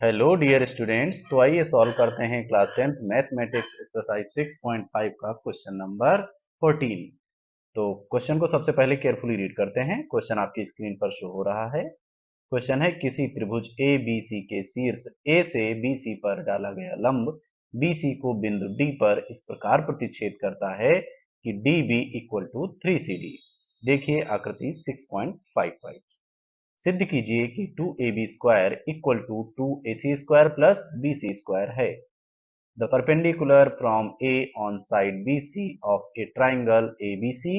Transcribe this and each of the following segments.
Hello dear students, तो आइए solve करते हैं क्लास 10th मैथमेटिक्स एक्सरसाइज 6.5 का क्वेश्चन नंबर 14। तो क्वेश्चन को सबसे पहले केयरफुली रीड करते हैं। क्वेश्चन आपकी स्क्रीन पर शो हो रहा है। क्वेश्चन है, किसी त्रिभुज ए बी सी के शीर्ष ए से बी सी पर डाला गया लंब बी सी को बिंदु डी पर इस प्रकार प्रतिच्छेद करता है कि D B equal to 3CD। देखिए आकृति 6.55। सिद्ध कीजिए कि 2AB square equal to 2AC square plus BC square है। The perpendicular from A on side BC of a triangle ABC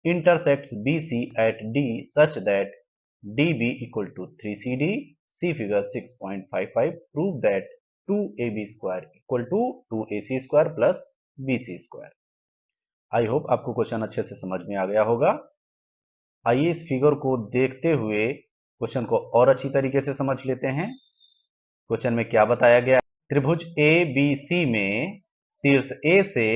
intersects BC at D such that DB equal to 3CD. See figure 6.55. Prove that 2AB square equal to 2AC square plus BC square. I hope आपको question अच्छे से समझ में आ गया होगा। आइए इस figure को देखते हुए क्वेश्चन को और अच्छी तरीके से समझ लेते हैं। क्वेश्चन में क्या बताया गया? त्रिभुज ए बी सी में शीर्ष ए से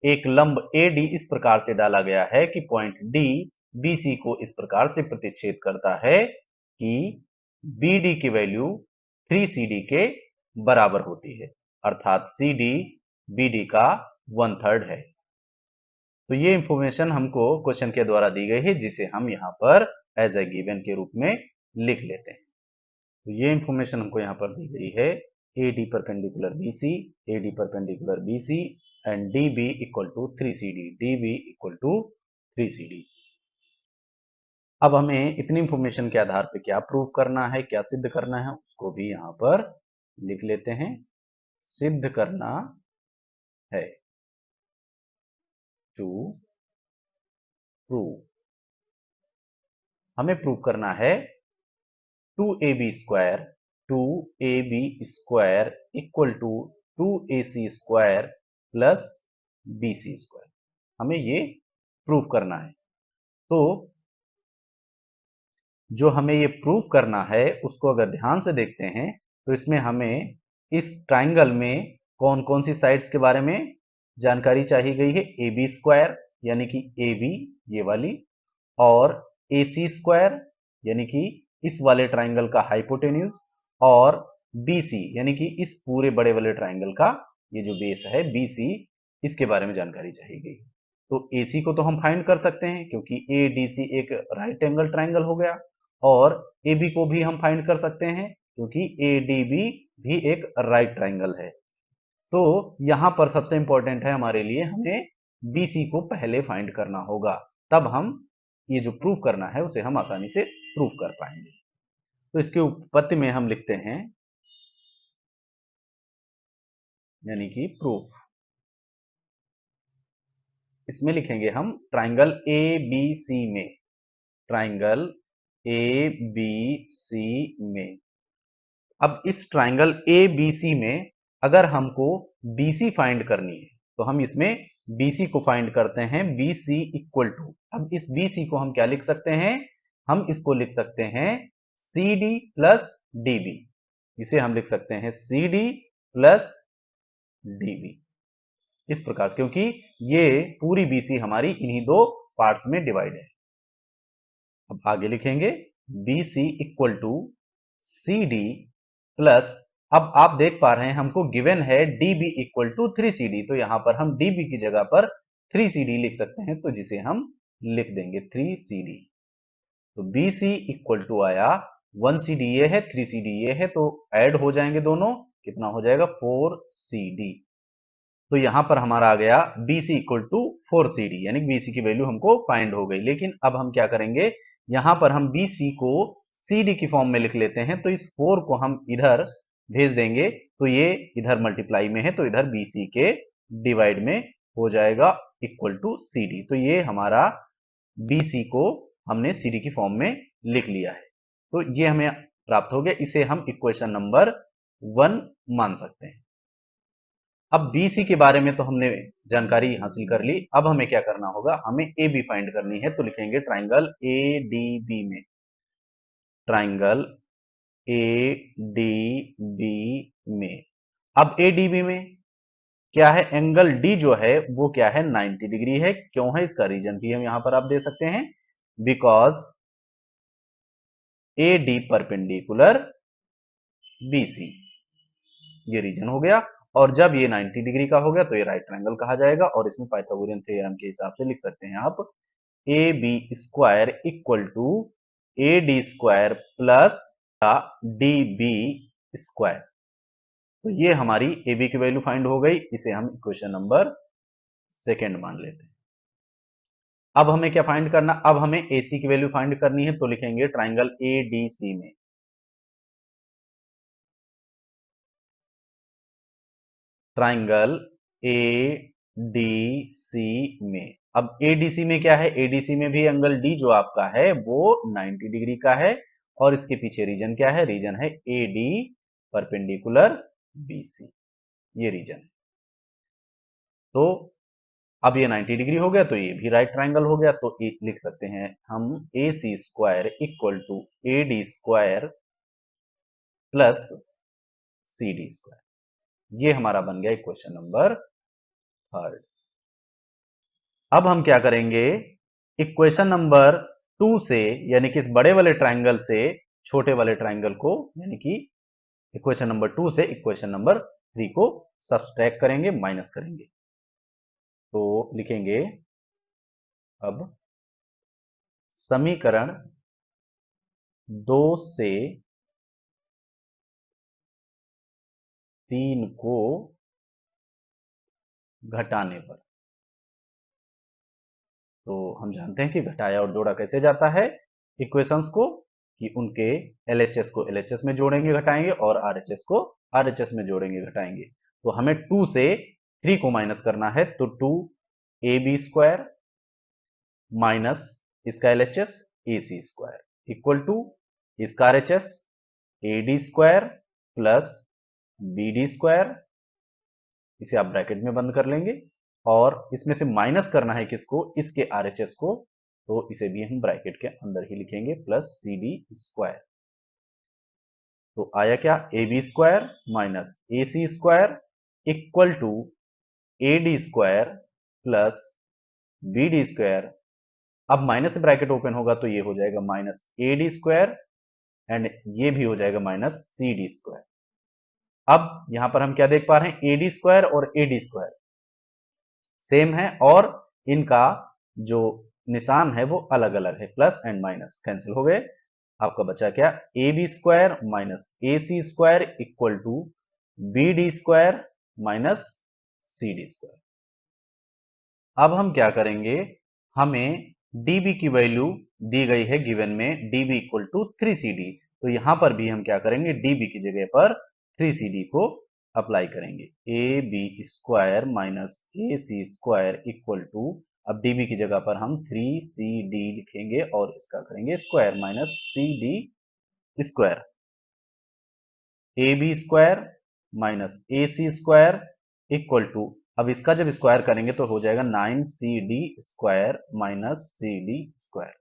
एक लंब ए डी इस प्रकार से डाला गया है कि पॉइंट डी बी सी को इस प्रकार से प्रतिच्छेद करता है कि बी डी की वैल्यू 3CD के बराबर होती है, अर्थात सी डी बी डी का 1/3 है। तो ये इंफॉर्मेशन हमको क्वेश्चन के द्वारा दी गई है, जिसे हम यहाँ पर एज ए गिवन के रूप में लिख लेते हैं। तो ये इंफॉर्मेशन हमको यहाँ पर दी गई है, A D perpendicular B C, A D perpendicular B C and D B equal to 3CD, D B equal to 3CD। अब हमें इतनी इंफॉर्मेशन के आधार पे क्या प्रूव करना है, क्या सिद्ध करना है, उसको भी यहाँ पर लिख लेते हैं। सिद्ध करना है, टू प्रूव, हमें प्रूव करना है 2AB square equal to 2AC square plus BC square. हमें ये प्रूव करना है। तो जो हमें ये प्रूव करना है उसको अगर ध्यान से देखते हैं तो इसमें हमें इस ट्राइंगल में कौन कौन सी साइड्स के बारे में जानकारी चाहिए गई है। AB स्क्वायर यानी कि AB ये वाली, और AC स्क्वायर यानी कि इस वाले ट्राइंगल का हाइपोटेन्यूज, और BC यानी कि इस पूरे बड़े वाले ट्राइंगल का ये जो बेस है BC, इसके बारे में जानकारी चाहिए गई। तो AC को तो हम फाइंड कर सकते हैं क्योंकि ADC एक राइट एंगल ट्राइंगल हो गया, और AB को भी हम फाइंड कर सकते हैं क्योंकि ADB भी एक राइट ट्राइंगल है। तो यहां पर सबसे इंपॉर्टेंट है हमारे लिए, हमें BC को पहले फाइंड करना होगा, तब हम ये जो प्रूफ करना है उसे हम आसानी से प्रूफ कर पाएंगे। तो इसके उत्पत्ति में हम लिखते हैं, यानी कि प्रूफ, इसमें लिखेंगे हम ट्राइंगल ABC में, ट्राइंगल ABC में। अब इस ट्राइंगल ABC में अगर हमको BC फाइंड करनी है तो हम इसमें BC को फाइंड करते हैं, BC इक्वल टू, अब इस BC को हम क्या लिख सकते हैं, हम इसको लिख सकते हैं CD प्लस DB। इसे हम लिख सकते हैं CD प्लस DB इस प्रकार से, क्योंकि ये पूरी BC हमारी इन्हीं दो पार्ट्स में डिवाइड है। अब आगे लिखेंगे BC equal to CD plus, अब आप देख पा रहे हैं हमको गिवन है DB इक्वल टू 3CD, तो यहां पर हम DB की जगह पर 3CD लिख सकते हैं, तो जिसे हम लिख देंगे 3CD। तो BC इक्वल टू आया 1CD ये है, 3CD ये है, तो ऐड हो जाएंगे दोनों, कितना हो जाएगा 4CD। तो यहां पर हमारा आ गया BC इक्वल टू 4CD, यानी BC की वैल्यू हमको फाइंड हो गई। लेकिन अब हम क्या करेंगे, यहां पर हम BC को CD की फॉर्म में लिख लेते हैं, तो इस 4 को हम इधर भेज देंगे, तो ये इधर मल्टीप्लाई में है तो इधर BC के डिवाइड में हो जाएगा इक्वल टू CD। तो ये हमारा BC को हमने CD की फॉर्म में लिख लिया है, तो ये हमें प्राप्त हो गया। इसे हम इक्वेशन नंबर 1 मान सकते हैं। अब BC के बारे में तो हमने जानकारी हासिल कर ली, अब हमें क्या करना होगा, हमें AB फाइंड करनी है। तो लिखेंगे ट्राइंगल ADB में, ट्राइंगल ADB में, अब ADB में क्या है, एंगल D जो है वो क्या है 90 डिग्री है। क्यों है, इसका रीजन भी हम यहां पर आप दे सकते हैं, because AD perpendicular B C, ये रीजन हो गया। और जब ये 90 डिग्री का हो गया तो ये राइट ट्रायंगल कहा जाएगा, और इसमें पाइथागोरियन थ्योरम के हिसाब से लिख सकते हैं आप A B square equal to A D square plus D B square. तो ये हमारी ए बी की वैल्यू फाइंड हो गई, इसे हम इक्वेशन नंबर सेकेंड मान लेते हैं। अब हमें क्या फाइंड करना, अब हमें ए सी की वैल्यू फाइंड करनी है, तो लिखेंगे ट्राइंगल ए डी सी में, ट्राइंगल ए डी सी में। अब एडीसी में क्या है, एडीसी में भी एंगल डी जो आपका है वो 90 डिग्री का है, और इसके पीछे रीजन क्या है, रीजन है A D perpendicular B C, ये रीजन है। तो अब ये 90 डिग्री हो गया तो ये भी राइट ट्राइंगल हो गया, तो लिख सकते हैं हम A C square equal to A D square plus C D square. ये हमारा बन गया इक्वेशन नंबर थर्ड। अब हम क्या करेंगे, इक्वेशन नंबर 2 से, यानी कि इस बड़े वाले ट्राइंगल से छोटे वाले ट्राइंगल को, यानी कि इक्वेशन नंबर 2 से इक्वेशन नंबर 3 को सब्सट्रैक्ट करेंगे, माइनस करेंगे। तो लिखेंगे अब समीकरण 2 से 3 को घटाने पर, तो हम जानते हैं कि घटाया और जोड़ा कैसे जाता है इक्वेशंस को, कि उनके एलएचएस को एलएचएस में जोड़ेंगे घटाएंगे, और आरएचएस को आरएचएस में जोड़ेंगे घटाएंगे। तो हमें 2 से 3 को माइनस करना है, तो 2 ए बी स्क्वायर माइनस इसका LHS A C square equal to इसका RHS A D square plus B D square, इसे आप ब्रैकेट में बंद कर लेंगे, और इसमें से माइनस करना है किसको, इसके आरएचएस को, तो इसे भी हम ब्रैकेट के अंदर ही लिखेंगे, प्लस सी डी स्क्वायर। तो आया क्या, A B square minus A C square equal to A D square plus B D square. अब माइनस से ब्रैकेट ओपन होगा तो ये हो जाएगा minus A D square, and ये भी हो जाएगा माइनस सी डी स्क्वायर। अब यहां पर हम क्या देख पा रहे हैं, ए डी स्क्वायर और ए डी स्क्वायर सेम है, और इनका जो निशान है वो अलग अलग है, प्लस एंड माइनस कैंसिल हो गए। आपका बचा क्या, A B square minus A C square equal to B D square minus C D square. अब हम क्या करेंगे, हमें db की वैल्यू दी गई है गिवन में, db इक्वल टू 3cd, तो यहां पर भी हम क्या करेंगे, db की जगह पर 3cd को अप्लाई करेंगे, A B square minus A C square equal to, अब db की जगह पर हम 3cd लिखेंगे और इसका करेंगे square, minus C D square, A B square minus A C square equal to, अब इसका जब स्क्वायर करेंगे तो हो जाएगा 9cd square minus C D square.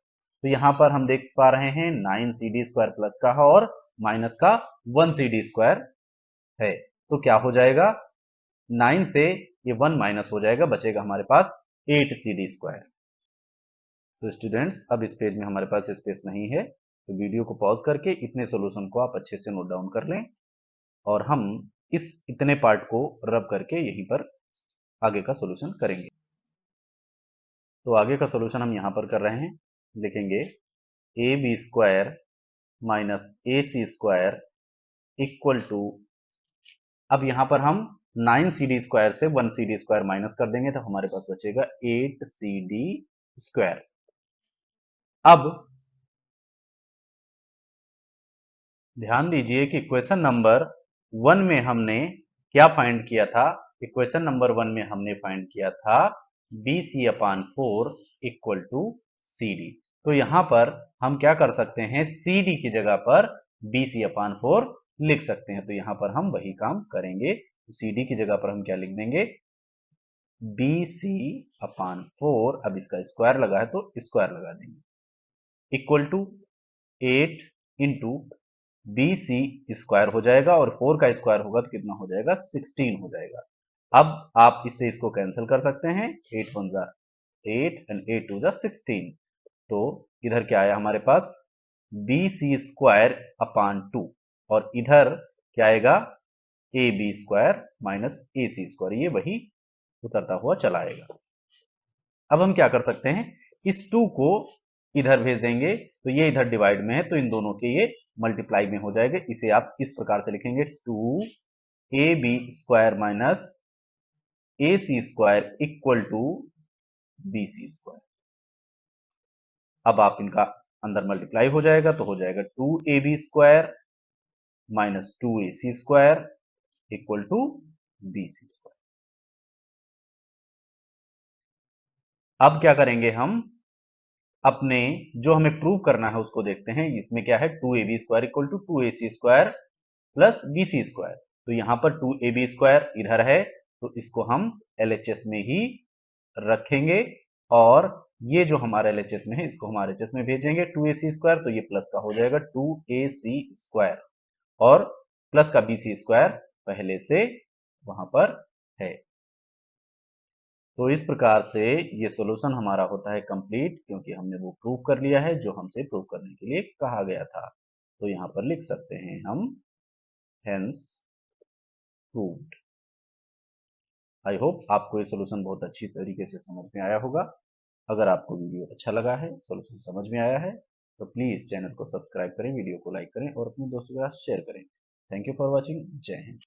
तो यहां पर हम देख पा रहे हैं 9cd स्क्वायर प्लस का और माइनस का 1cd स्क्वायर है, तो क्या हो जाएगा, 9 से ये 1 माइनस हो जाएगा, बचेगा हमारे पास 8cd स्क्वायर। तो स्टूडेंट्स अब इस पेज में हमारे पास स्पेस नहीं है, तो वीडियो को पॉज करके इतने सोल्यूशन को आप अच्छे से नोट डाउन कर लें, और हम इस इतने पार्ट को रब करके यहीं पर आगे का सॉल्यूशन करेंगे। तो आगे का सॉल्यूशन हम यहां पर कर रहे हैं, लिखेंगे A B square minus A C square equal to, अब यहां पर हम 9cd स्क्वायर से 1cd स्क्वायर माइनस कर देंगे, तो हमारे पास बचेगा 8cd स्क्वायर। अब ध्यान दीजिए कि इक्वेशन नंबर 1 में हमने क्या फाइंड किया था, इक्वेशन नंबर 1 में हमने फाइंड किया था BC/4 इक्वल टू CD। तो यहां पर हम क्या कर सकते हैं, CD की जगह पर BC/4 लिख सकते हैं, तो यहां पर हम वही काम करेंगे, CD की जगह पर हम क्या लिख देंगे, BC/4, अब इसका स्क्वायर लगा है तो स्क्वायर लगा देंगे, equal to 8 into B C square हो जाएगा, और 4 का स्क्वायर होगा तो कितना हो जाएगा, 16 हो जाएगा। अब आप इससे इसको कैंसिल कर सकते हैं, 8 1 जा 8 एंड 8 2 जा 16, तो इधर क्या आया हमारे पास, बी सी स्क्वायर अपॉन 2, और इधर क्या आएगा, A B square minus A C square, ये वही उतरता हुआ चला आएगा। अब हम क्या कर सकते हैं, इस 2 को इधर भेज देंगे, तो ये इधर डिवाइड में है तो इन दोनों के ये मल्टीप्लाई में हो जाएगा। इसे आप इस प्रकार से लिखेंगे, 2 A B square minus A C square equal to B C square. अब आप इनका अंदर मल्टीप्लाई हो जाएगा तो हो जाएगा 2ab square minus 2ac square equal to bc square. अब क्या करेंगे, हम अपने जो हमें प्रूव करना है उसको देखते हैं। इसमें क्या है, 2ab square equal to 2ac square plus bc square. तो यहां पर 2ab स्क्वायर इधर है तो इसको हम LHS में ही रखेंगे, और ये जो हमारा LHS में है इसको हम RHS में भेजेंगे। 2ac स्क्वायर तो ये प्लस का हो जाएगा 2ac स्क्वायर, और प्लस का bc स्क्वायर पहले से वहां पर है। तो इस प्रकार से ये सॉल्यूशन हमारा होता है कंप्लीट, क्योंकि हमने वो प्रूव कर लिया है जो हमसे प्रूव करने के लिए कहा गया था। तो यहां पर लिख सकते हैं हम, हेंस प्रूव्ड। आई होप आपको ये सॉल्यूशन बहुत अच्छी तरीके से समझ में आया होगा। अगर आपको वीडियो अच्छा लगा है, सॉल्यूशन समझ में आया है, तो प्लीज चैनल को सब्सक्राइब करें, वीडियो को लाइक करें और अपने दोस्तों के साथ शेयर करें। Thank you for watching. जय हिंद।